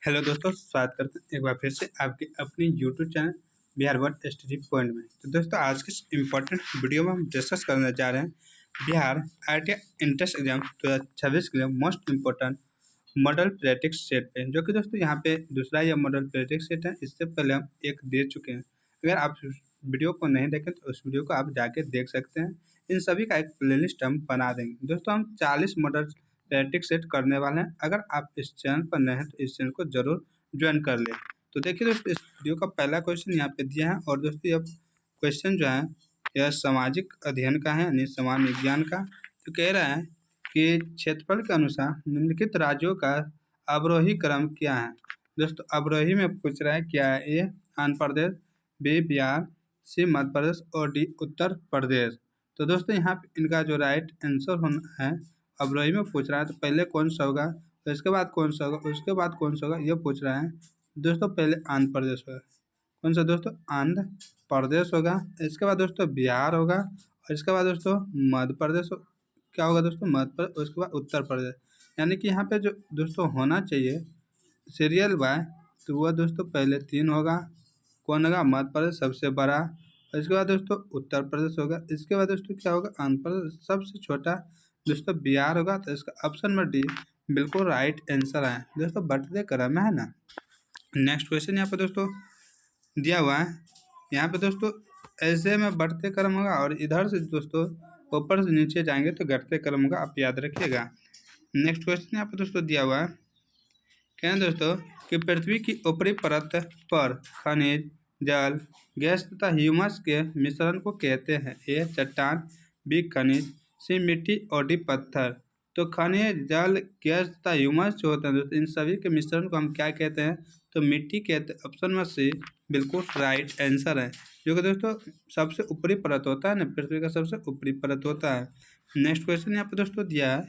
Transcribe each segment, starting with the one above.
Hello दोस्तों, स्वागत करते हैं एक बार फिर से आपके अपनी YouTube channel Bihar one study point में। तो दोस्तों, आज के इस इम्पोर्टेंट वीडियो में हम डिस्कस करने जा रहे हैं बिहार IIT एंट्रेंस एग्जाम 2026 के लिए most important model practice set पे, जो कि दोस्तों यहाँ पे दूसरा यह मॉडल प्रैक्टिस सेट है। इससे पहले हम एक दे चुके हैं। अगर आप उस वीडियो को नहीं देखें तो उस वीडियो को आप जाके देख सकते हैं। इन सभी का एक प्लेलिस्ट हम बना देंगे। दोस्तों, हम 40 मॉडल प्रैक्टिस सेट करने वाले हैं। अगर आप इस चैनल पर नए हैं तो इस चैनल को जरूर ज्वाइन कर लें। तो देखिए दोस्तों, इस वीडियो का पहला क्वेश्चन यहाँ पे दिया है और दोस्तों यह क्वेश्चन जो है यह सामाजिक अध्ययन का है, यानी सामान्य विज्ञान का। तो कह रहा है कि क्षेत्रफल के अनुसार निम्नलिखित राज्यों का अवरोही क्रम क्या है। दोस्तों, अवरोही में पूछ रहा है क्या है। ए आंध्र प्रदेश, बी बिहार, सी मध्य प्रदेश और डी उत्तर प्रदेश। तो दोस्तों, यहाँ पे इनका जो राइट आंसर होना है, अवरोही में पूछ रहा है तो पहले कौन सा होगा, तो इसके बाद कौन सा होगा, उसके बाद कौन सा होगा, ये पूछ रहा है। दोस्तों, पहले आंध्र प्रदेश होगा। कौन सा दोस्तों? आंध्र प्रदेश होगा। इसके बाद दोस्तों बिहार होगा और इसके बाद दोस्तों मध्य प्रदेश क्या होगा दोस्तों? मध्य प्रदेश। उसके बाद उत्तर प्रदेश। यानी कि यहाँ पे जो दोस्तों होना चाहिए सीरियल बाय, तो वह दोस्तों पहले 3 होगा। कौन होगा? मध्य प्रदेश सबसे बड़ा। और इसके बाद दोस्तों उत्तर प्रदेश होगा। इसके बाद दोस्तों क्या होगा? आंध्र प्रदेश सबसे छोटा दोस्तों बिहार होगा। तो इसका ऑप्शन नंबर डी बिल्कुल राइट आंसर है। दोस्तों, बढ़ते क्रम में है ना। नेक्स्ट क्वेश्चन यहाँ पे दोस्तों दिया हुआ है। यहाँ पे दोस्तों ऐसे में बढ़ते क्रम होगा और इधर से दोस्तों ऊपर से नीचे जाएंगे तो घटते क्रम होगा, आप याद रखिएगा। नेक्स्ट क्वेश्चन यहाँ पे दोस्तों दिया हुआ है। क्या है दोस्तों कि पृथ्वी की ऊपरी परत पर खनिज, जल, गैस तथा ह्यूमस के मिश्रण को कहते हैं। ए चट्टान, बी खनिज, सी मिट्टी और डी पत्थर। तो खनिज, जल, गैस तथा ह्यूमस जो होते हैं दोस्तों, इन सभी के मिश्रण को हम क्या कहते हैं? तो मिट्टी कहते हैं। ऑप्शन में सी बिल्कुल राइट आंसर है, जो कि दोस्तों सबसे ऊपरी परत होता है ना, पृथ्वी का सबसे ऊपरी परत होता है। नेक्स्ट क्वेश्चन यहाँ पे दोस्तों दिया है।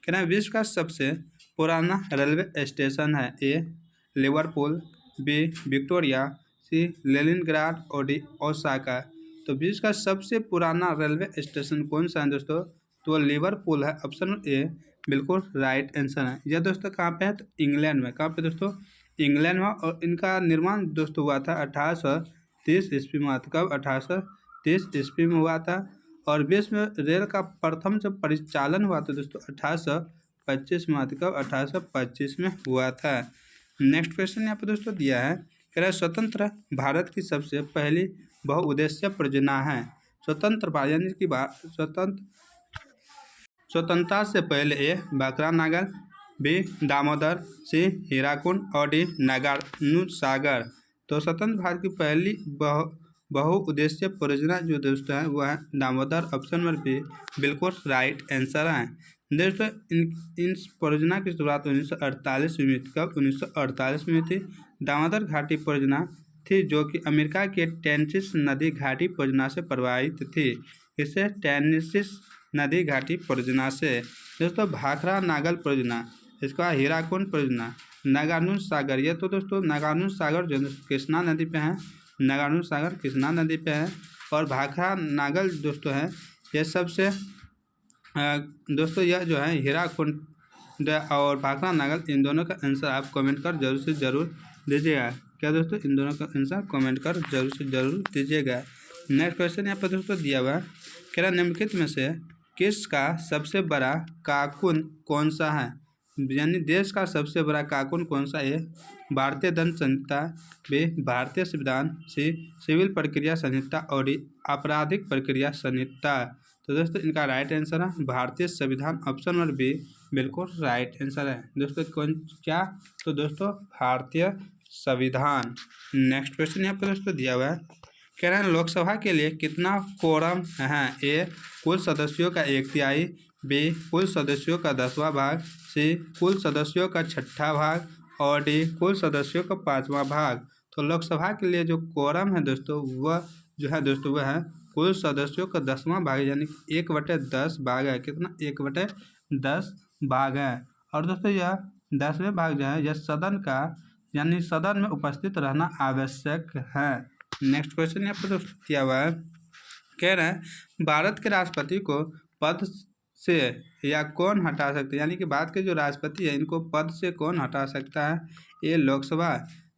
कहना है विश्व का सबसे पुराना रेलवे स्टेशन है। ए लिवरपूल, बी विक्टोरिया, सी लेनिनग्राड और डी ओसाका। तो विश्व का सबसे पुराना रेलवे स्टेशन कौन सा है दोस्तों? तो लिवरपूल है। ऑप्शन ए बिल्कुल राइट आंसर है। यह दोस्तों कहाँ पे है? तो इंग्लैंड में। कहाँ पे दोस्तों? इंग्लैंड में। और इनका निर्माण दोस्तों हुआ था 1830 ईस्वी में। कब? 1830 ईस्वी में हुआ था। और विश्व में रेल का प्रथम जब परिचालन हुआ था दोस्तों 1825 में। कब? 1825 में हुआ था। नेक्स्ट क्वेश्चन यहाँ पे दोस्तों दिया है। कह रहा है स्वतंत्र भारत की सबसे पहली बहुउद्देश्य परियोजना है। स्वतंत्र भारत यानी कि स्वतंत्रता से पहले ए भाखरा नागर, बी दामोदर, सी हीराकुंड और डी नागार्जुन सागर। तो स्वतंत्र भारत की पहली बहुउद्देश्य परियोजना जो दोस्तों है वह है दामोदर। ऑप्शन नंबर बी बिल्कुल राइट आंसर है। दोस्तों, इन परियोजना की शुरुआत 1948 में हुई थी। कब? 1948 में थी। दामोदर घाटी परियोजना थी जो कि अमेरिका के टेनेसी नदी घाटी परियोजना से प्रभावित थी। इससे टेनेसी नदी घाटी परियोजना से। दोस्तों, भाखरा नागल परियोजना, इसके बाद हीराकुंड परियोजना, नागार्जुन सागर। ये तो दोस्तों नागार्जुन सागर जो कृष्णा नदी पे है, नागार्जुन सागर कृष्णा नदी पे है। और भाखरा नागल दोस्तों है ये सबसे दोस्तों यह जो है हीराकुंड और भाखरा नागल, इन दोनों का आंसर आप कमेंट कर जरूर से ज़रूर दीजिएगा। क्या दोस्तों? इन दोनों का आंसर कमेंट कर जरूर से ज़रूर दीजिएगा। नेक्स्ट क्वेश्चन यहाँ पर दोस्तों दिया हुआ है। कह रहा निम्नलिखित में से किसका सबसे बड़ा कानून कौन सा है? यानी देश का सबसे बड़ा कानून कौन सा है? भारतीय दंड संहिता, बी भारतीय संविधान, सी सिविल प्रक्रिया संहिता और डी आपराधिक प्रक्रिया संहिता। तो दोस्तों इनका राइट आंसर है भारतीय संविधान। ऑप्शन नंबर बी बिल्कुल राइट आंसर है दोस्तों। कौन क्या? तो दोस्तों भारतीय संविधान। नेक्स्ट क्वेश्चन यहाँ पर दोस्तों दिया हुआ है। कह रहे हैं लोकसभा के लिए कितना कोरम है? ए कुल सदस्यों का 1/3, बी कुल सदस्यों का 10वां भाग, सी कुल सदस्यों का 6ठा भाग और डी कुल सदस्यों का 5वां भाग। तो लोकसभा के लिए जो कोरम है दोस्तों वह जो है दोस्तों वह है कुल सदस्यों का 10वां भाग, यानी 1/10 भाग है। कितना? 1/10 भाग है। और दोस्तों यह 10वें भाग जो है यह सदन का यानी सदन में उपस्थित रहना आवश्यक है। नेक्स्ट क्वेश्चन यहाँ पर दोस्तों दिया हुआ है। कह रहे हैं भारत के राष्ट्रपति को पद से या कौन हटा सकते हैं, यानी कि बात के जो राष्ट्रपति है इनको पद से कौन हटा सकता है। ए लोकसभा,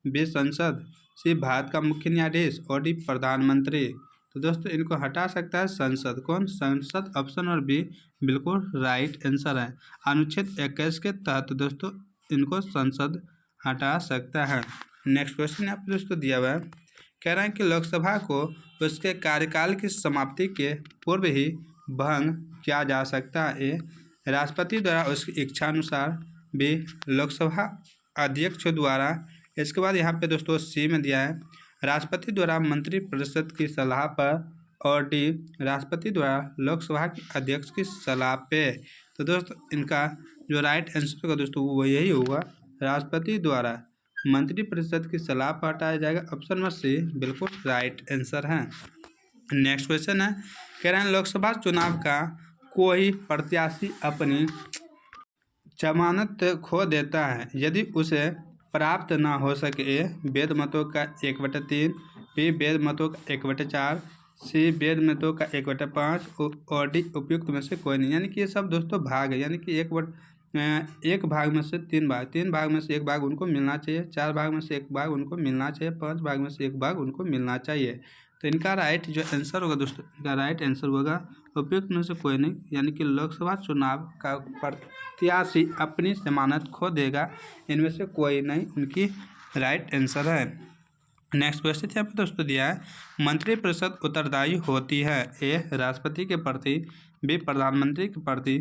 बी संसद, सी भारत का मुख्य न्यायाधीश और डी प्रधानमंत्री। तो दोस्तों इनको हटा सकता है संसद। कौन? संसद। ऑप्शन और बी बिल्कुल राइट आंसर है। अनुच्छेद 21 के तहत दोस्तों इनको संसद हटा सकता है। नेक्स्ट क्वेश्चन यहाँ पे दोस्तों दिया हुआ है, कह रहा है कि लोकसभा को उसके कार्यकाल की समाप्ति के पूर्व ही भंग किया जा सकता है। ए राष्ट्रपति द्वारा उसकी इच्छानुसार, बी लोकसभा अध्यक्ष द्वारा, इसके बाद यहाँ पे दोस्तों सी में दिया है राष्ट्रपति द्वारा मंत्रिपरिषद की सलाह पर, और डी राष्ट्रपति द्वारा लोकसभा के अध्यक्ष की सलाह पे। तो दोस्तों इनका जो राइट आंसर होगा दोस्तों वो यही होगा, राष्ट्रपति द्वारा मंत्रिपरिषद की सलाह पर हटाया जाएगा। ऑप्शन नंबर सी बिल्कुल राइट आंसर है। नेक्स्ट क्वेश्चन है, कह रहे हैं लोकसभा चुनाव का कोई प्रत्याशी अपनी जमानत खो देता है यदि उसे प्राप्त ना हो सके। ए वैध मतों का 1/3, बी वैध मतों का 1/4, सी वैध मतों का 1/5 और डी उपयुक्त में से कोई नहीं। यानी कि ये सब दोस्तों भाग है, यानी कि एक भाग में से 3 भाग, 3 भाग में से 1 भाग उनको मिलना चाहिए, 4 भाग में से 1 भाग उनको मिलना चाहिए, 5 भाग में से 1 भाग उनको मिलना चाहिए। तो इनका राइट जो आंसर होगा दोस्तों, इनका राइट आंसर होगा उपयुक्त में से कोई नहीं, यानी कि लोकसभा चुनाव का प्रत्याशी अपनी जमानत खो देगा, इनमें से कोई नहीं, उनकी राइट आंसर है। नेक्स्ट क्वेश्चन यहाँ पे दोस्तों दिया है, मंत्रिपरिषद उत्तरदायी होती है। ए राष्ट्रपति के प्रति, बी प्रधानमंत्री के प्रति,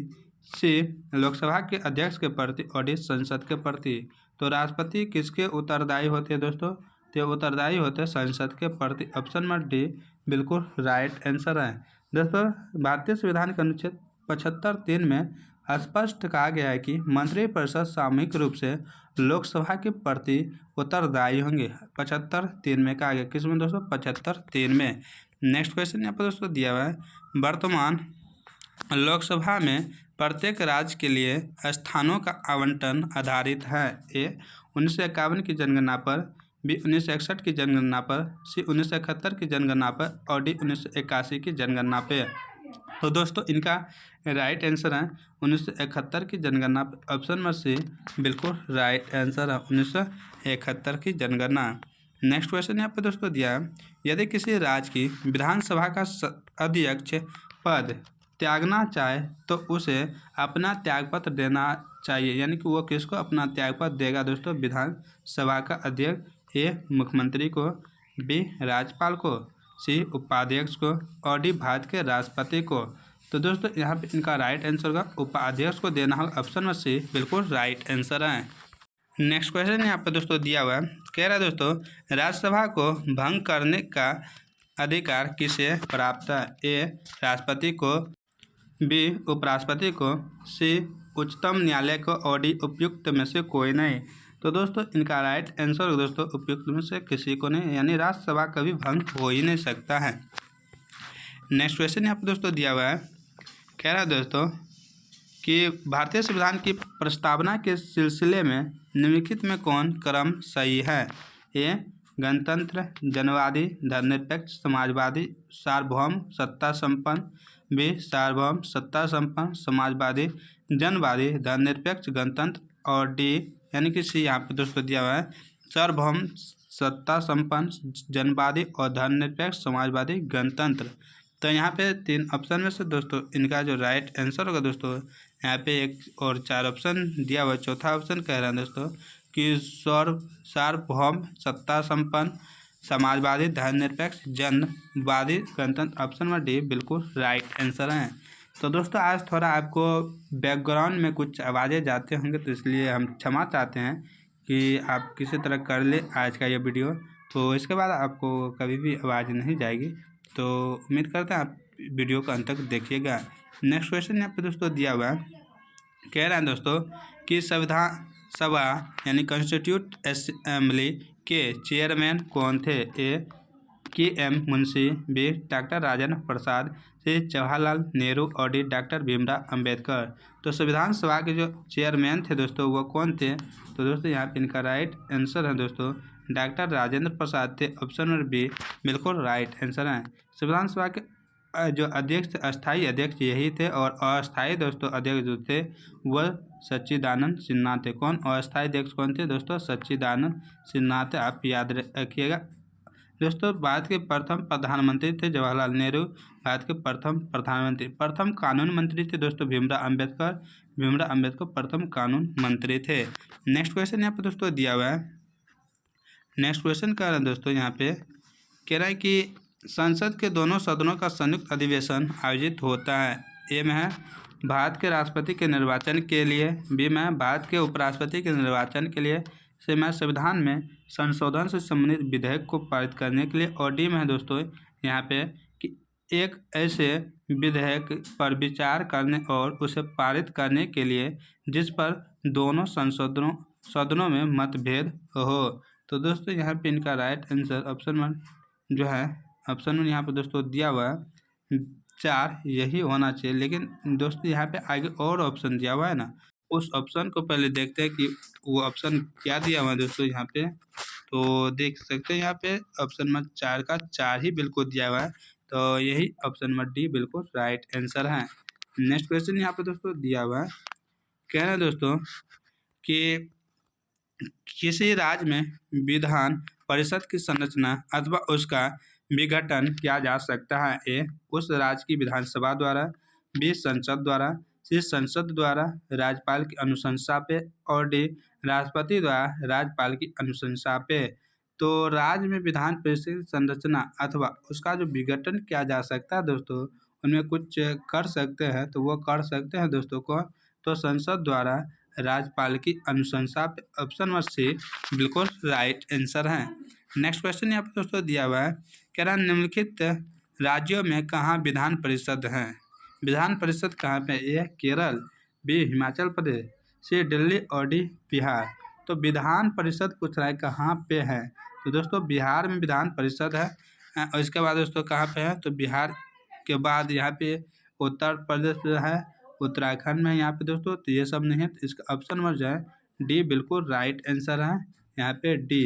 सी लोकसभा के अध्यक्ष के प्रति और डी संसद के प्रति। तो राष्ट्रपति किसके उत्तरदायी होते हैं दोस्तों? तो उत्तरदायी होते हैं संसद के प्रति। ऑप्शन नंबर डी बिल्कुल राइट आंसर है। दोस्तों भारतीय संविधान के अनुच्छेद 75(3) में स्पष्ट कहा गया है कि मंत्रिपरिषद सामूहिक रूप से लोकसभा के प्रति उत्तरदायी होंगे। 75(3) में कहा गया, किसमें दोस्तों? 75(3) में। नेक्स्ट क्वेश्चन यहाँ पर दोस्तों दिया हुआ है, वर्तमान लोकसभा में प्रत्येक राज्य के लिए स्थानों का आवंटन आधारित है। ए 1951 की जनगणना पर, बी 1961 की जनगणना पर, सी 1971 की जनगणना पर और डी 1981 की जनगणना पे। तो दोस्तों इनका राइट आंसर है 1971 की जनगणना। ऑप्शन नंबर सी बिल्कुल राइट आंसर है, 1971 की जनगणना। नेक्स्ट क्वेश्चन यहाँ पे दोस्तों दिया है, यदि किसी राज्य की विधानसभा का अध्यक्ष पद त्यागना चाहे तो उसे अपना त्यागपत्र देना चाहिए। यानी कि वो किसको अपना त्यागपत्र देगा दोस्तों? विधानसभा का अध्यक्ष। ए मुख्यमंत्री को, बी राज्यपाल को, सी उपाध्यक्ष को और डी भारत के राष्ट्रपति को। तो दोस्तों यहाँ पे इनका राइट आंसर होगा उपाध्यक्ष को देना होगा। ऑप्शन में सी बिल्कुल राइट आंसर है। नेक्स्ट क्वेश्चन यहाँ पे दोस्तों दिया हुआ है, कह रहा है दोस्तों राज्यसभा को भंग करने का अधिकार किसे प्राप्त है। ए राष्ट्रपति को, बी उपराष्ट्रपति को, सी उच्चतम न्यायालय को और डी उपयुक्त में से कोई नहीं। तो दोस्तों इनका राइट आंसर दोस्तों उपयुक्त में से किसी को नहीं, यानी राज्यसभा कभी भंग हो ही नहीं सकता है। नेक्स्ट क्वेश्चन यहाँ पर दोस्तों दिया हुआ है, कह रहा है दोस्तों कि भारतीय संविधान की प्रस्तावना के सिलसिले में निम्नलिखित में कौन क्रम सही है। ए गणतंत्र, जनवादी, धर्मनिरपेक्ष, समाजवादी, सार्वभौम, सत्ता संपन्न, बी सार्वभौम, सत्ता संपन्न, समाजवादी, जनवादी, धर्मनिरपेक्ष, गणतंत्र और डी यानी कि सी यहाँ पे दोस्तों दिया हुआ है सार्वभौम, सत्ता संपन्न, जनवादी और धर्मनिरपेक्ष, समाजवादी, गणतंत्र। तो यहाँ पे 3 ऑप्शन में से दोस्तों इनका जो राइट आंसर होगा दोस्तों, यहाँ पे 1 और 4 ऑप्शन दिया हुआ है। चौथा ऑप्शन कह रहा है दोस्तों कि सार्वभौम, सत्ता संपन्न, समाजवादी, धर्मनिरपेक्ष, जनवादी, गणतंत्र। ऑप्शन नंबर डी बिल्कुल राइट आंसर है। तो दोस्तों आज थोड़ा आपको बैकग्राउंड में कुछ आवाज़ें जाते होंगे, तो इसलिए हम क्षमा चाहते हैं कि आप किसी तरह कर ले आज का ये वीडियो, तो इसके बाद आपको कभी भी आवाज़ नहीं जाएगी। तो उम्मीद करते हैं आप वीडियो को अंत तक देखिएगा। नेक्स्ट क्वेश्चन यहाँ पे दोस्तों दिया हुआ है, कह रहे हैं दोस्तों कि संविधान सभा यानी कॉन्स्टिट्यूट असेंबली के चेयरमैन कौन थे। A K M. Munshi, B doctor Rajendra Prasad, C Jawaharlal Nehru और डी डॉक्टर भीमराव अंबेडकर। तो संविधान सभा के जो चेयरमैन थे दोस्तों वो कौन थे? तो दोस्तों यहाँ पे इनका राइट आंसर है दोस्तों डॉक्टर राजेंद्र प्रसाद थे। ऑप्शन नंबर बी बिल्कुल राइट आंसर है। संविधान सभा के जो अध्यक्ष अस्थाई अध्यक्ष यही थे, और अस्थाई दोस्तों अध्यक्ष जो थे वह सच्चिदानंद सिन्हा थे। कौन अस्थाई अध्यक्ष कौन थे दोस्तों? सच्चिदानंद सिन्हा थे, आप याद रखिएगा। दोस्तों भारत के प्रथम प्रधानमंत्री थे जवाहरलाल नेहरू, भारत के प्रथम प्रधानमंत्री। प्रथम कानून मंत्री थे दोस्तों भीमराव अम्बेडकर, भीमराव अम्बेडकर प्रथम कानून मंत्री थे। नेक्स्ट क्वेश्चन यहाँ पे दोस्तों दिया हुआ है। नेक्स्ट क्वेश्चन कह रहे हैं दोस्तों यहाँ पे, कह रहा है कि संसद के दोनों सदनों का संयुक्त अधिवेशन आयोजित होता है। ए में है भारत के राष्ट्रपति के निर्वाचन के लिए, बी में है भारत के उपराष्ट्रपति के निर्वाचन के लिए, सी में संविधान में संशोधन से संबंधित विधेयक को पारित करने के लिए, और डी में है दोस्तों यहाँ पे कि एक ऐसे विधेयक पर विचार करने और उसे पारित करने के लिए जिस पर दोनों सदनों में मतभेद हो। तो दोस्तों यहाँ पे इनका राइट आंसर ऑप्शन 1 जो है, ऑप्शन 1 यहाँ पे दोस्तों दिया हुआ है 4 यही होना चाहिए। लेकिन दोस्तों यहाँ पे आगे और ऑप्शन दिया हुआ है ना, उस ऑप्शन को पहले देखते हैं कि वो ऑप्शन क्या दिया हुआ है दोस्तों यहाँ पे। तो देख सकते हैं यहाँ पे ऑप्शन नंबर 4 का 4 ही बिल्कुल दिया हुआ है, तो यही ऑप्शन नंबर डी बिल्कुल राइट आंसर है। नेक्स्ट क्वेश्चन यहाँ पे दोस्तों दिया हुआ है, कह रहे हैं दोस्तों कि किसी राज्य में विधान परिषद की संरचना अथवा उसका विघटन किया जा सकता है। ए उस राज्य की विधानसभा द्वारा, बी संसद द्वारा, सी संसद द्वारा राज्यपाल की अनुशंसा पे, और डी राष्ट्रपति द्वारा राज्यपाल की अनुशंसा पे। तो राज्य में विधान परिषद की संरचना अथवा उसका जो विघटन किया जा सकता है दोस्तों, उनमें कुछ कर सकते हैं, तो वो कर सकते हैं दोस्तों को, तो संसद द्वारा राज्यपाल की अनुशंसा पे ऑप्शन नंबर सी बिल्कुल राइट आंसर है। नेक्स्ट क्वेश्चन यहाँ पर दोस्तों दिया हुआ है, कह रहा है निम्नलिखित राज्यों में कहाँ विधान परिषद है। विधान परिषद कहाँ पे? ए केरल, बी हिमाचल प्रदेश, सी दिल्ली, और डी बिहार। तो विधान परिषद पूछ रहा है कहाँ पे है, तो दोस्तों बिहार में विधान परिषद है। और इसके बाद दोस्तों कहाँ पे है, तो बिहार के बाद यहाँ पे उत्तर प्रदेश जो है, उत्तराखंड में यहाँ पे दोस्तों, तो ये सब नहीं है, तो इसका ऑप्शन नंबर जो है डी बिल्कुल राइट आंसर है यहाँ पे डी।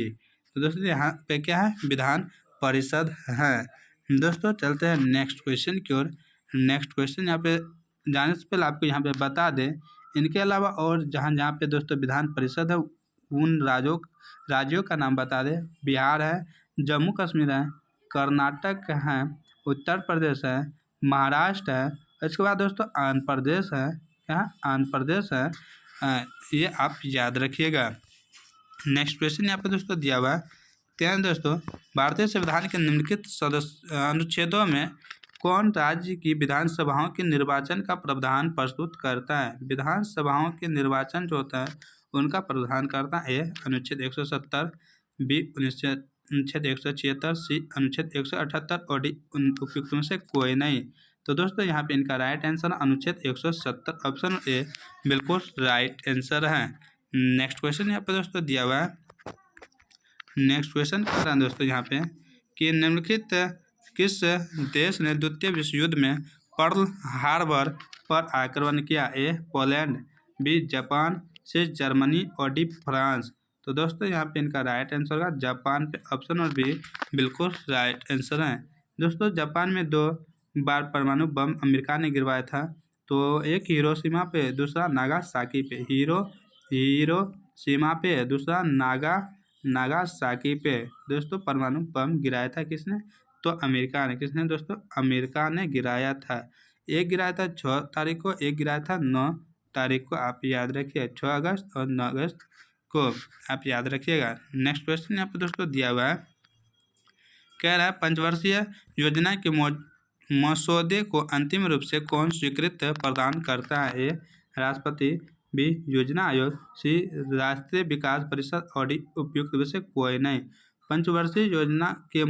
तो दोस्तों यहाँ पे क्या है, विधान परिषद है। दोस्तों चलते हैं नेक्स्ट क्वेश्चन की ओर। नेक्स्ट क्वेश्चन यहाँ पे जाने से पहले आपको यहाँ पे बता दें, इनके अलावा और जहाँ पे दोस्तों विधान परिषद है उन राज्यों का नाम बता दें। बिहार है, जम्मू कश्मीर है, कर्नाटक है, उत्तर प्रदेश है, महाराष्ट्र है, इसके बाद दोस्तों आंध्र प्रदेश है। क्या आंध्र प्रदेश है, ये आप याद रखिएगा। नेक्स्ट क्वेश्चन यहाँ पे दोस्तों दिया हुआ है, क्या है दोस्तों, भारतीय संविधान के निम्नलिखित अनुच्छेदों में कौन राज्य की विधानसभाओं के निर्वाचन का प्रावधान प्रस्तुत करता है। विधानसभाओं के निर्वाचन जो होता है उनका प्रावधान करता है। ए अनुच्छेद 170, बी अनुच्छेद 176, सी अनुच्छेद 178, और डी उपयुक्त में से कोई नहीं। तो दोस्तों यहाँ पे इनका राइट आंसर अनुच्छेद 170 ऑप्शन ए बिल्कुल राइट आंसर है। नेक्स्ट क्वेश्चन यहाँ पे दोस्तों दिया हुआ है, नेक्स्ट क्वेश्चन कर रहे हैं दोस्तों यहाँ पे कि निम्नलिखित किस देश ने द्वितीय विश्व युद्ध में पर्ल हार्बर पर आक्रमण किया। A Poland, B Japan, C Germany, और डी फ्रांस। तो दोस्तों यहाँ पे इनका राइट आंसर होगा जापान पे, ऑप्शन और बी बिल्कुल राइट आंसर है। दोस्तों जापान में 2 बार परमाणु बम अमेरिका ने गिरवाया था, तो एक हिरोशिमा पे, दूसरा नागासाकी पे। हिरोशिमा पे, दूसरा नागासाकी पे दोस्तों परमाणु बम गिराया था किसने, तो अमेरिका ने। किसने दोस्तों, अमेरिका ने गिराया था। एक गिराया था 6 तारीख को, एक गिराया था 9 तारीख को, आप याद रखिए 6 अगस्त और 9 अगस्त को आप याद रखिएगा। नेक्स्ट क्वेश्चन यहाँ पे दोस्तों दिया हुआ है, कह रहा है पंचवर्षीय योजना के मसौदे को अंतिम रूप से कौन स्वीकृत प्रदान करता है। ए राष्ट्रपति, बी योजना आयोग, सी राष्ट्रीय विकास परिषद, और डी उपयुक्त में से कोई नहीं। पंचवर्षीय योजना के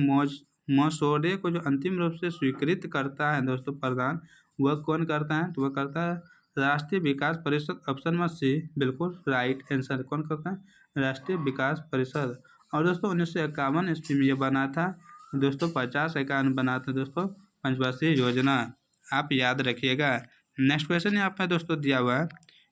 मसौदे को जो अंतिम रूप से स्वीकृत करता है दोस्तों प्रदान, वह कौन करता है, तो वह करता है राष्ट्रीय विकास परिषद, ऑप्शन नंबर सी बिल्कुल राइट आंसर। कौन करता है, राष्ट्रीय विकास परिषद। और दोस्तों 1951 ईस्वी में ये बना था दोस्तों, 50-51 बना था दोस्तों पंचवर्षीय योजना, आप याद रखिएगा। नेक्स्ट क्वेश्चन यहाँ पे दोस्तों दिया हुआ है,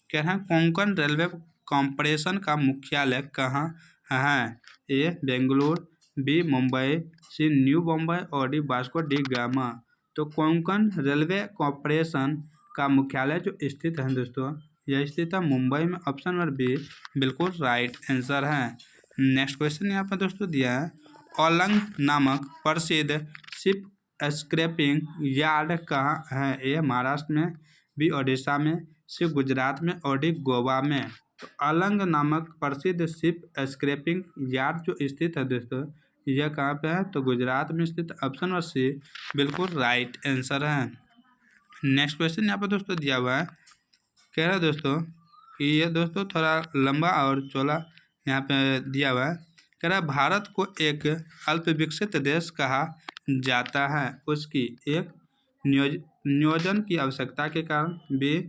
कह रहे हैं कोंकण रेलवे कॉर्पोरेशन का मुख्यालय कहाँ है। ए बेंगलुरु, बी मुंबई, सी न्यू बम्बई, और डी वास्को डी गामा। तो कोंकण रेलवे कॉरपोरेशन का मुख्यालय जो स्थित है दोस्तों, यह स्थित है मुंबई में। ऑप्शन नंबर बी बिल्कुल राइट आंसर है। नेक्स्ट क्वेश्चन यहाँ पर दोस्तों दिया है, ओलंग नामक प्रसिद्ध शिप स्क्रैपिंग यार्ड कहाँ है? ए महाराष्ट्र में, बी ओडिशा में, सी गुजरात में और डी गोवा में। तो ओलंग नामक प्रसिद्ध शिप स्क्रैपिंग यार्ड जो स्थित है दोस्तों, यह कहाँ पे है? तो गुजरात में स्थित। ऑप्शन नंबर सी बिल्कुल राइट आंसर है। नेक्स्ट क्वेश्चन यहाँ पर दोस्तों दिया हुआ है, कह रहा है दोस्तों कि ये दोस्तों थोड़ा लंबा और चौड़ा यहाँ पे दिया हुआ है। कह रहा है भारत को एक अल्प विकसित देश कहा जाता है, उसकी एक नियोजन की आवश्यकता के कारण, बी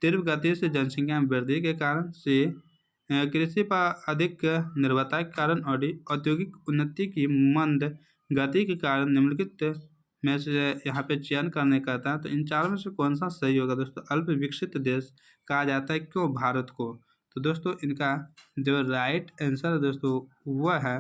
तीव्र गति से जनसंख्या में वृद्धि के कारण, सी कृषि पर अधिक निर्भरता के कारण और डी औद्योगिक उन्नति की मंद गति के कारण। निम्नलिखित में से यहाँ पे चयन करने का था, तो इन चारों में से कौन सा सही होगा दोस्तों? अल्प विकसित देश कहा जाता है क्यों भारत को? तो दोस्तों इनका जो राइट आंसर है दोस्तों वह है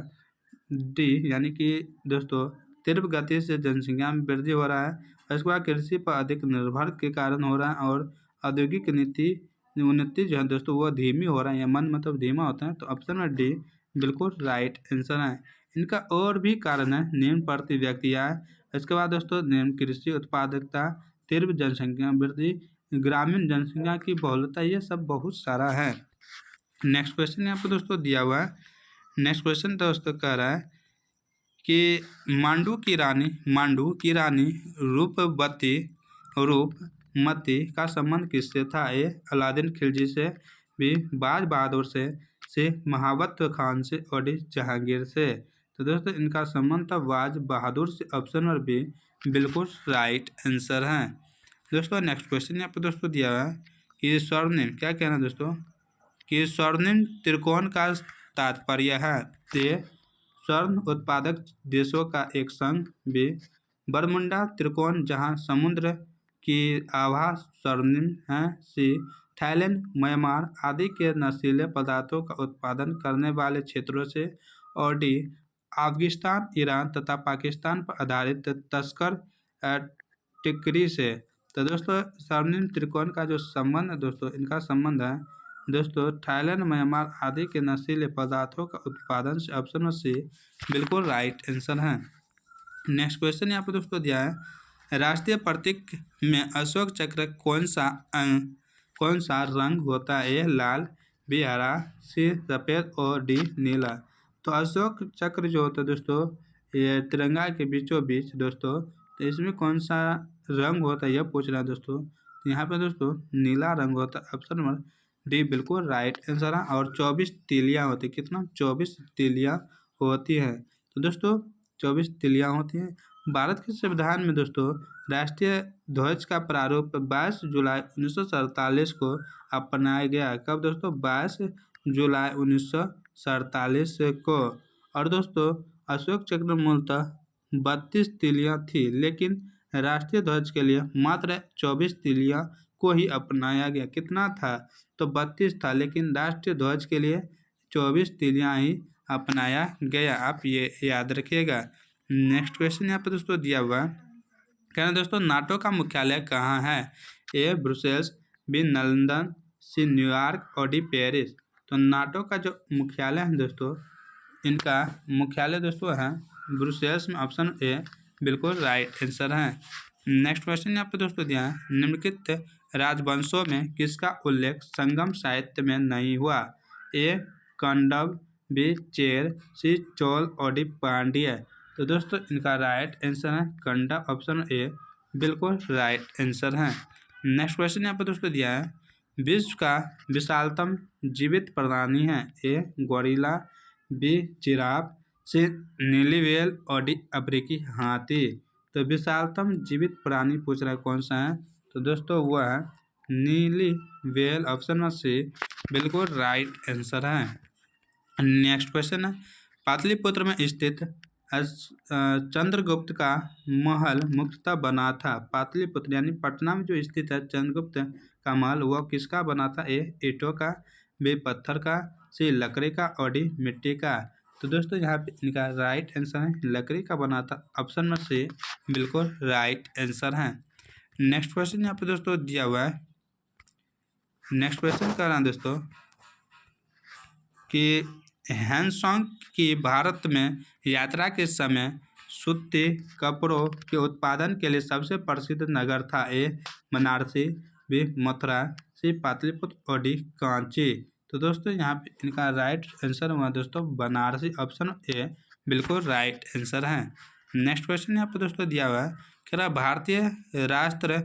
डी, यानी कि दोस्तों तीव्र गति से जनसंख्या में वृद्धि हो रहा है, इसके बाद कृषि पर अधिक निर्भर के कारण हो रहा है, और औद्योगिक उन्नति जो है दोस्तों वह धीमी हो रहा है, या मन मतलब धीमा होता है। तो ऑप्शन में डी बिल्कुल राइट आंसर है। इनका और भी कारण है, निम्न प्रति व्यक्ति आय, इसके बाद दोस्तों निम्न कृषि उत्पादकता, तीव्र जनसंख्या वृद्धि, ग्रामीण जनसंख्या की बहुलता, ये सब बहुत सारा है। नेक्स्ट क्वेश्चन यहाँ पर दोस्तों दिया हुआ है। नेक्स्ट क्वेश्चन दोस्तों कह रहा है कि मांडू की रानी रूपमती का संबंध किससे था? ए अलादीन खिलजी से, बी बाज बहादुर से, सी महाबत खान से और डी जहांगीर से। तो दोस्तों इनका संबंध था बाज बहादुर से। ऑप्शन नंबर बी बिल्कुल राइट आंसर है। दोस्तों नेक्स्ट क्वेश्चन यहाँ पर दोस्तों दिया हुआ है कि स्वर्णिम, क्या कहना है दोस्तों कि स्वर्णिम त्रिकोण का तात्पर्य है? ए स्वर्ण उत्पादक देशों का एक संघ, बी बरमुंडा त्रिकोण जहां समुद्र की आभा स्वर्णिम है, सी थाईलैंड म्यांमार आदि के नशीले पदार्थों का उत्पादन करने वाले क्षेत्रों से, और डी अफगानिस्तान ईरान तथा पाकिस्तान पर आधारित तस्कर टिकरी से। तो दोस्तों स्वर्णिम त्रिकोण का जो संबंध है दोस्तों, इनका संबंध है दोस्तों थाईलैंड म्यांमार आदि के नशीले पदार्थों का उत्पादन से। ऑप्शन में सी बिल्कुल राइट आंसर है। नेक्स्ट क्वेश्चन यहाँ पर दोस्तों दिया है, राष्ट्रीय प्रतीक में अशोक चक्र कौन सा रंग होता है? ए लाल, बी हरा, सी सफ़ेद और डी नीला। तो अशोक चक्र जो होता है दोस्तों, ये तिरंगा के बीचों बीच दोस्तों, तो इसमें कौन सा रंग होता है यह पूछ रहा है दोस्तों। तो यहाँ पे दोस्तों नीला रंग होता है। ऑप्शन नंबर डी बिल्कुल राइट आंसर है। और 24 तीलियाँ होती है, कितना? 24 तीलियाँ होती हैं। तो दोस्तों 24 तीलियाँ होती हैं। भारत के संविधान में दोस्तों राष्ट्रीय ध्वज का प्रारूप 22 जुलाई 1947 को अपनाया गया। कब दोस्तों? 22 जुलाई 1947 को। और दोस्तों अशोक चक्र मूलतः 32 तीलियाँ थी, लेकिन राष्ट्रीय ध्वज के लिए मात्र 24 तीलियाँ को ही अपनाया गया। कितना था? तो 32 था, लेकिन राष्ट्रीय ध्वज के लिए 24 तीलियाँ ही अपनाया गया। आप ये याद रखिएगा। नेक्स्ट क्वेश्चन यहाँ पर दोस्तों दिया हुआ है, कहना दोस्तों नाटो का मुख्यालय कहाँ है? A Brussels, B London, C New York और डी पेरिस। तो नाटो का जो मुख्यालय है दोस्तों, इनका मुख्यालय दोस्तों है ब्रुसेल्स में। ऑप्शन ए बिल्कुल राइट आंसर है। नेक्स्ट क्वेश्चन यहाँ पर दोस्तों दिया है, निम्नलिखित राजवंशों में किसका उल्लेख संगम साहित्य में नहीं हुआ? ए कौंडव, बी चेर, सी चोल और डी पांड्य। तो दोस्तों इनका राइट आंसर है कौंडव। ऑप्शन ए बिल्कुल राइट आंसर है। नेक्स्ट क्वेश्चन यहाँ पर दोस्तों दिया है, विश्व का विशालतम जीवित प्राणी है? ए गोरिल्ला, बी जिराफ, सी नीली व्हेल और डी अफ्रीकी हाथी। तो विशालतम जीवित प्राणी पूछ रहा है कौन सा है? तो दोस्तों वह है नीली व्हेल। ऑप्शन में सी बिल्कुल राइट आंसर है। नेक्स्ट क्वेश्चन है, पाटलिपुत्र में स्थित चंद्रगुप्त का महल मुख्यतः बना था? पाटलिपुत्र यानी पटना में जो स्थित है चंद्रगुप्त का महल, वह किसका बना था? ए ईंटों का, बी पत्थर का, सी लकड़ी का और डी मिट्टी का। तो दोस्तों यहाँ पे इनका राइट आंसर है लकड़ी का बना था। ऑप्शन नंबर सी बिल्कुल राइट आंसर है। नेक्स्ट क्वेश्चन यहाँ पे दोस्तों दिया हुआ है। नेक्स्ट क्वेश्चन कर रहा है दोस्तों कि हैंसोंग की भारत में यात्रा के समय सूती कपड़ों के उत्पादन के लिए सबसे प्रसिद्ध नगर था। ए बनारसी, बी मथुरा, सी पाटलिपुत्र और डी कांची। तो दोस्तों यहाँ पे इनका राइट आंसर हुआ दोस्तों बनारसी। ऑप्शन ए बिल्कुल राइट आंसर है। नेक्स्ट क्वेश्चन यहाँ पे दोस्तों दिया हुआ है कह रहा भारतीय राष्ट्र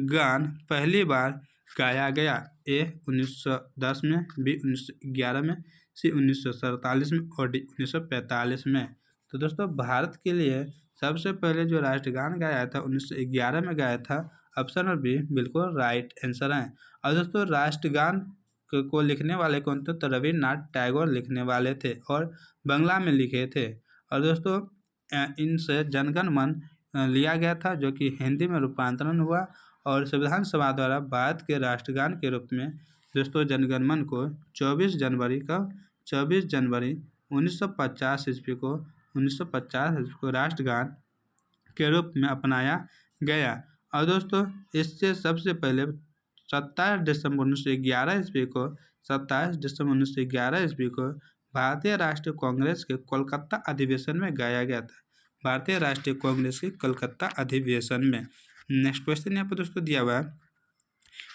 गान पहली बार गाया गया। ए 1910 में, बी 1911 में, सी 1947 में और डी 1945 में। तो दोस्तों भारत के लिए सबसे पहले जो राष्ट्रगान गाया था 1911 में गाया था। ऑप्शन नंबर बी बिल्कुल राइट आंसर है। और दोस्तों राष्ट्रगान को लिखने वाले कौन थे? तो रविन्द्रनाथ टैगोर लिखने वाले थे और बांग्ला में लिखे थे। और दोस्तों इनसे जनगण मन लिया गया था जो कि हिंदी में रूपांतरण हुआ और संविधान सभा द्वारा भारत के राष्ट्रगान के रूप में दोस्तों जनगण मन को 24 जनवरी 1950 ईस्वी को राष्ट्रगान के रूप में अपनाया गया। और दोस्तों इससे सबसे पहले 27 दिसंबर 1911 ईस्वी को भारतीय राष्ट्रीय कांग्रेस के कोलकाता अधिवेशन में गाया गया था। भारतीय राष्ट्रीय कांग्रेस के कोलकाता अधिवेशन में। नेक्स्ट क्वेश्चन यहाँ पर दोस्तों दिया हुआ है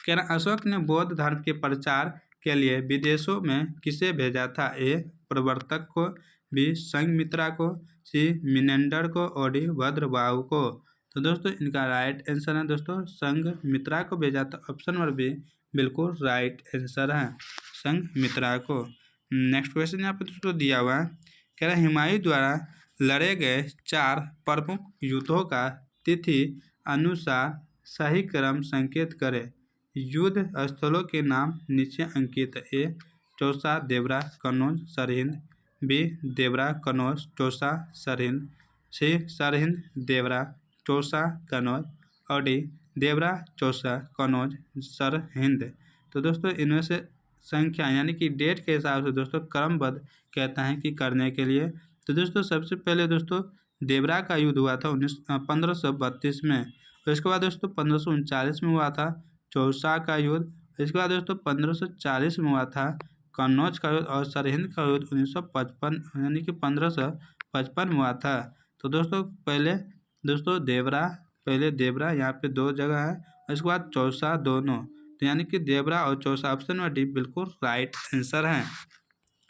कह रहा अशोक ने बौद्ध धर्म के प्रचार के लिए विदेशों में किसे भेजा था? ए प्रवर्तक को, बी संघमित्रा को, सी मिनेंडर को और डी भद्रबाहु को। तो दोस्तों इनका राइट आंसर है दोस्तों संघमित्रा को भेजा था। ऑप्शन नंबर बी बिल्कुल राइट आंसर है संघमित्रा को। नेक्स्ट क्वेश्चन यहाँ पर दोस्तों दिया हुआ है कह रहा हुमायूं द्वारा लड़े गए 4 प्रमुख युद्धों का तिथि अनुसार सही क्रम संकेत करें। युद्ध स्थलों के नाम नीचे अंकित है। ए चौसा, देवरा, कन्नौज, सरहिंद, बी देवरा, कन्नौज, चौसा, सरहिंद, सी सरहिंद, देवरा, चौसा, कन्नौज और डी देवरा, चौसा, कन्नौज, सरहिंद। तो दोस्तों इनमें से संख्या यानी कि डेट के हिसाब से दोस्तों क्रमबद्ध कहता है कि करने के लिए। तो दोस्तों सबसे पहले दोस्तों देवरा का युद्ध हुआ था 1532 में। इसके बाद दोस्तों 1539 में हुआ था चौसा का युद्ध। इसके बाद दोस्तों 1540 में हुआ था कन्नौज का युद्ध और सरहिंद का युद्ध 1955 यानी कि 1555 में हुआ था। तो दोस्तों पहले दोस्तों देवरा यहाँ पे 2 जगह है और इसके बाद चौसा दोनों। तो यानी कि देवरा और चौसा। ऑप्शन में डी बिल्कुल राइट आंसर है।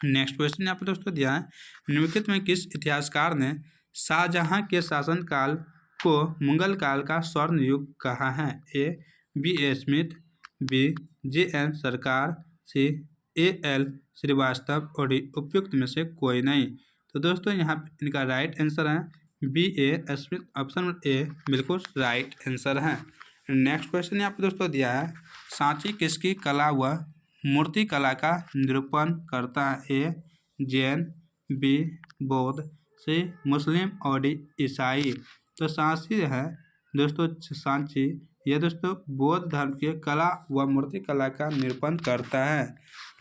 नेक्स्ट क्वेश्चन यहाँ पे दोस्तों दिया है निम्नलिखित में किस इतिहासकार ने शाहजहां के शासनकाल को मुगल काल का स्वर्ण युग कहा है? A B A Smith, B J N Sarkar, C A L Srivastava और डी उपयुक्त में से कोई नहीं। तो दोस्तों यहाँ पे इनका राइट आंसर है B A Smith. Option A बिल्कुल राइट आंसर है। नेक्स्ट क्वेश्चन यहाँ पे दोस्तों दिया है सांची किसकी कला व मूर्ति कला का निरूपण करता है? ए जैन, बी बौद्ध, सी मुस्लिम और डी ईसाई। तो सांची है दोस्तों सांची यह दोस्तों बौद्ध धर्म की कला व मूर्ति कला का निरूपण करता है।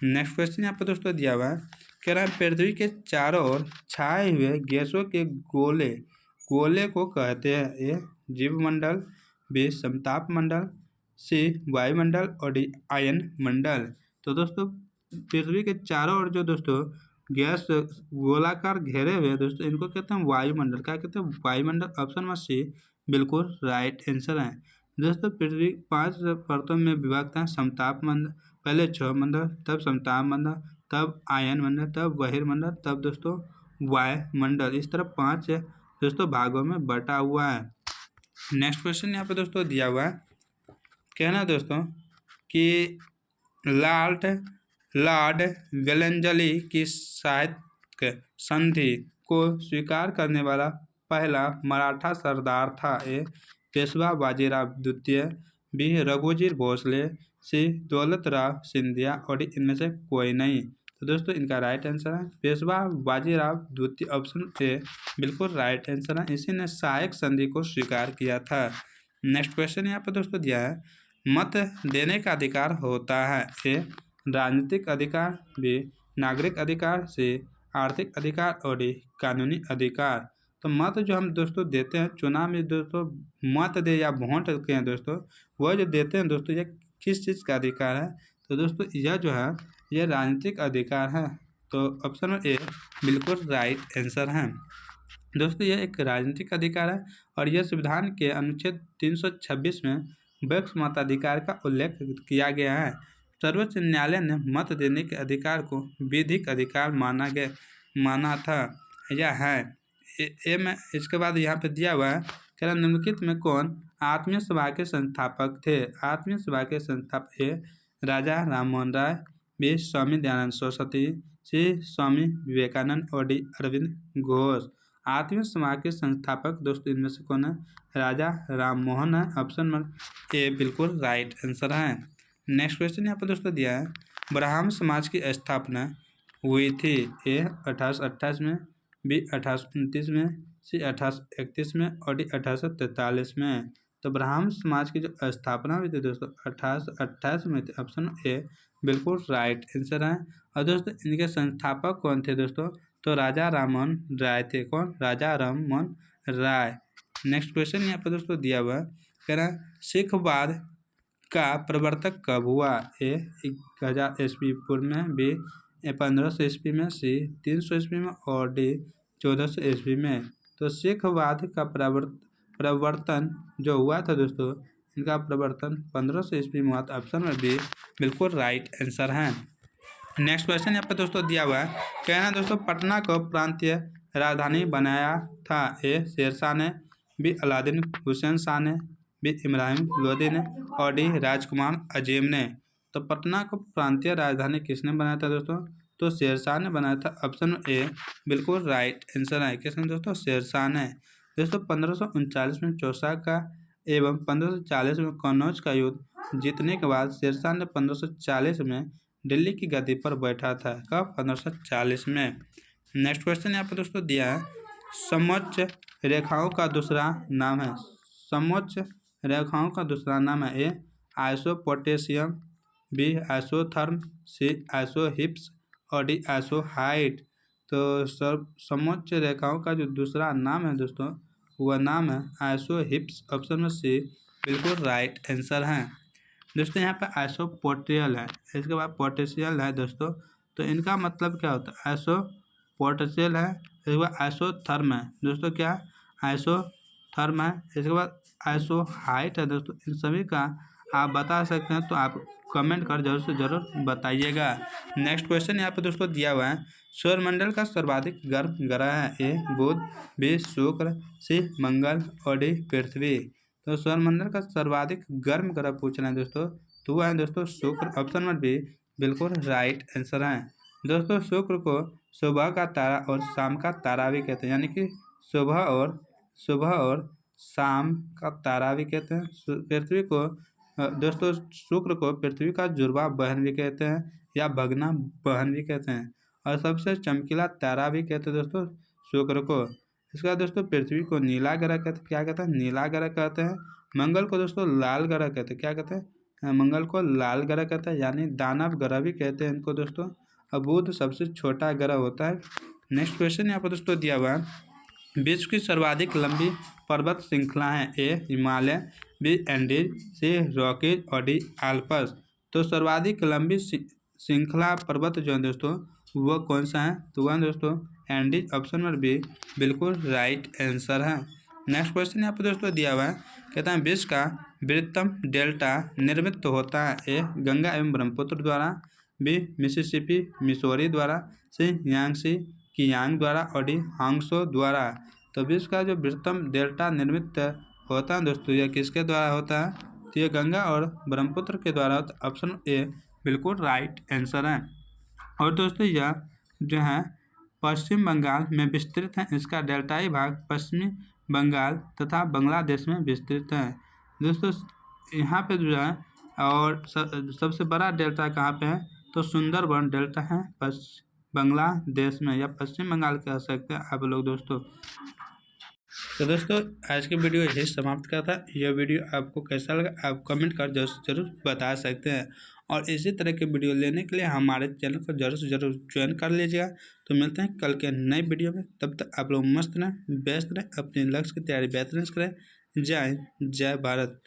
नेक्स्ट क्वेश्चन यहाँ पर दोस्तों दिया हुआ है कह रहा है पृथ्वी के चारों ओर छाए हुए गैसों के गोले को कहते हैं? ए जीवमंडल, बी समताप मंडल, सी वायुमंडल और डी आयन मंडल। तो दोस्तों पृथ्वी के चारों ओर जो दोस्तों गैस गोलाकार घेरे हुए दोस्तों इनको कहते हैं वायुमंडल। क्या कहते हैं? वायुमंडल। ऑप्शन नंबर सी बिल्कुल राइट आंसर है। दोस्तों पृथ्वी 5 परतों में विभक्त है। समताप मंडल, पहले 6 मंडल, तब समताप मंडल, तब आयन मंडल, तब बहिर्मंडल, तब दोस्तों वायुमंडल। इस तरह 5 दोस्तों भागों में बटा हुआ है। नेक्स्ट क्वेश्चन यहाँ पे दोस्तों दिया हुआ है कहना दोस्तों कि लॉर्ड वेलेंजली की साहित्य संधि को स्वीकार करने वाला पहला मराठा सरदार था? ए पेशवा बाजीराव द्वितीय, बी रघुजीत भोसले, सी दौलतराव सिंधिया और इनमें से कोई नहीं। तो दोस्तों इनका राइट आंसर है पेशवा बाजीराव द्वितीय। ऑप्शन ए बिल्कुल राइट आंसर है। इसी ने सहायक संधि को स्वीकार किया था। नेक्स्ट क्वेश्चन यहाँ पर दोस्तों दिया है मत देने का अधिकार होता है? ए राजनीतिक अधिकार, बी नागरिक अधिकार, सी आर्थिक अधिकार और डी कानूनी अधिकार। तो मत जो हम दोस्तों देते हैं चुनाव में दोस्तों, मत दे या वोट के हैं दोस्तों, वह जो देते हैं दोस्तों, ये किस चीज़ का अधिकार है? तो दोस्तों यह जो है यह राजनीतिक अधिकार है। तो ऑप्शन नंबर ए बिल्कुल राइट आंसर है। दोस्तों यह एक राजनीतिक अधिकार है और यह संविधान के अनुच्छेद 326 में व्यक्ति मताधिकार का उल्लेख किया गया है। सर्वोच्च न्यायालय ने मत देने के अधिकार को विधिक अधिकार माना था। यह है ए में। इसके बाद यहाँ पे दिया हुआ है क्या निम्नलिखित में कौन आत्मीय सभा के संस्थापक थे? आत्मीय सभा के संस्थापक ए राजा राम मोहन राय, बी स्वामी दयानंद सरस्वती, सी स्वामी विवेकानंद और डी अरविंद घोष। आत्मीय समाज के संस्थापक दोस्तों इनमें से कौन है? राजा राम मोहन है। ऑप्शन नंबर ए बिल्कुल राइट आंसर है। नेक्स्ट क्वेश्चन यहाँ पर दोस्तों दिया है ब्राह्मण समाज की स्थापना हुई थी। ए 1828 में, बी 1829 में, सी 1831 में और डी 1843 में। तो ब्राह्मण समाज की जो स्थापना हुई थी दोस्तों 1828 में थी। ऑप्शन ए बिल्कुल राइट आंसर है। और दोस्तों इनके संस्थापक कौन थे दोस्तों? तो राजा राममोहन राय थे। कौन? राजा राममोहन राय। नेक्स्ट क्वेश्चन यहाँ पर दोस्तों दिया हुआ कह रहा है सिखवाद का प्रवर्तक कब हुआ? ए 1000 ईस्वी पूर्व में, बी 1500 ईस्वी में, सी 300 ईस्वी में और डी 1400 ईस्वी में। तो सिखवाद का प्रवर्तन जो हुआ था दोस्तों, इनका प्रवर्तन 1500 ईस्वी में हुआ था। ऑप्शन में बी बिल्कुल राइट आंसर है। नेक्स्ट क्वेश्चन यहाँ पर दोस्तों दिया हुआ है कहना दोस्तों पटना को प्रांतीय राजधानी बनाया था। ए शेरशाह ने, बी अलाउद्दीन हुसैन शाह ने, बी इब्राहिम लोदी ने और डी राजकुमार अजीम ने। तो पटना को प्रांतीय राजधानी किसने बनाया था दोस्तों? तो शेरशाह ने बनाया था। ऑप्शन ए बिल्कुल राइट आंसर है। किसने दोस्तों? शेरशाह ने। दोस्तों 1539 में चौसा का एवं 1540 में कन्नौज का युद्ध जीतने के बाद शेरशाह ने 1540 में दिल्ली की गद्दी पर बैठा था। कब? 1540 में। नेक्स्ट क्वेश्चन यहाँ पर दोस्तों दिया है समोच्च रेखाओं का दूसरा नाम है। समोच्च रेखाओं का दूसरा नाम है। ए आइसोपोटेशियम, बी आइसोथर्म, सी आइसोहिप्स और डी आइसोहाइट। तो समोच्च रेखाओं का जो दूसरा नाम है दोस्तों वह नाम है आइसोहिप्स। ऑप्शन में सी बिल्कुल राइट आंसर है। दोस्तों यहाँ पर आइसोपोटेशियल है, इसके बाद पोटेशियल है दोस्तों। तो इनका मतलब क्या होता है? आइसोपोटेशियल है, इसके बाद आइसोथर्म है दोस्तों। क्या? आइसोथर्म है। इसके बाद आइसोहाइट है दोस्तों। इन सभी का आप बता सकते हैं तो आप कमेंट कर जरूर से ज़रूर बताइएगा। नेक्स्ट क्वेश्चन यहाँ पर दोस्तों दिया हुआ है सौरमंडल का सर्वाधिक गर्म ग्रह है। ए बुध, बी शुक्र, सी मंगल और डी पृथ्वी। तो सौरमंडल का सर्वाधिक गर्म ग्रह पूछना है दोस्तों, तो वह है दोस्तों शुक्र। ऑप्शन नंबर बी बिल्कुल राइट आंसर है। दोस्तों शुक्र को सुबह का तारा और शाम का तारा भी कहते हैं, यानी कि सुबह और शाम का तारा भी कहते हैं। पृथ्वी को दोस्तों शुक्र को पृथ्वी का जुड़वा बहन भी कहते हैं या भगना बहन भी कहते हैं और सबसे चमकीला तारा भी कहते हैं दोस्तों शुक्र को। इसका दोस्तों पृथ्वी को नीला ग्रह कहते हैं। क्या कहते हैं? नीला ग्रह कहते हैं। मंगल को दोस्तों लाल ग्रह कहते हैं। क्या कहते हैं? मंगल को लाल ग्रह कहते हैं, यानी दानव ग्रह भी कहते हैं इनको दोस्तों। और बुध सबसे छोटा ग्रह होता है। नेक्स्ट क्वेश्चन यहाँ पर दोस्तों दिया हुआ है विश्व की सर्वाधिक लंबी पर्वत श्रृंखला है। ए हिमालय, बी एंडीज, सी रॉकीज और डी आल्प्स। तो सर्वाधिक लंबी श्रृंखला पर्वत जो है दोस्तों वो कौन सा है? तो वह दोस्तों एंडीज। ऑप्शन नंबर बी बिल्कुल राइट आंसर है। नेक्स्ट क्वेश्चन यहाँ पर दोस्तों दिया हुआ है कहता है विश्व का बृहत्तम डेल्टा निर्मित होता है। ए गंगा एवं ब्रह्मपुत्र द्वारा, बी मिसिसिपी मिसौरी द्वारा, सी यांगसी कियांग द्वारा और डी हांगसो द्वारा। तो विश्व का जो बृहत्तम डेल्टा निर्मित होता है दोस्तों यह किसके द्वारा होता है? तो ये गंगा और ब्रह्मपुत्र के द्वारा होता है। ऑप्शन ए बिल्कुल राइट आंसर है। और दोस्तों यह जो है पश्चिम बंगाल में विस्तृत है। इसका डेल्टाई भाग पश्चिमी बंगाल तथा बांग्लादेश में विस्तृत है दोस्तों। यहाँ पे जो है और सबसे बड़ा डेल्टा कहाँ पे है? तो सुंदरबन डेल्टा है बांग्लादेश में या पश्चिम बंगाल कह सकते हैं आप लोग दोस्तों। तो दोस्तों आज की वीडियो यही समाप्त करता है। यह वीडियो आपको कैसा लगा आप कमेंट कर जरूर बता सकते हैं, और इसी तरह के वीडियो लेने के लिए हमारे चैनल को जरूर से जरूर ज्वाइन कर लीजिएगा। तो मिलते हैं कल के नई वीडियो में, तब तक आप लोग मस्त रहें, व्यस्त रहें, अपने लक्ष्य की तैयारी बेहतरीन करें। जय हिंद, जय भारत।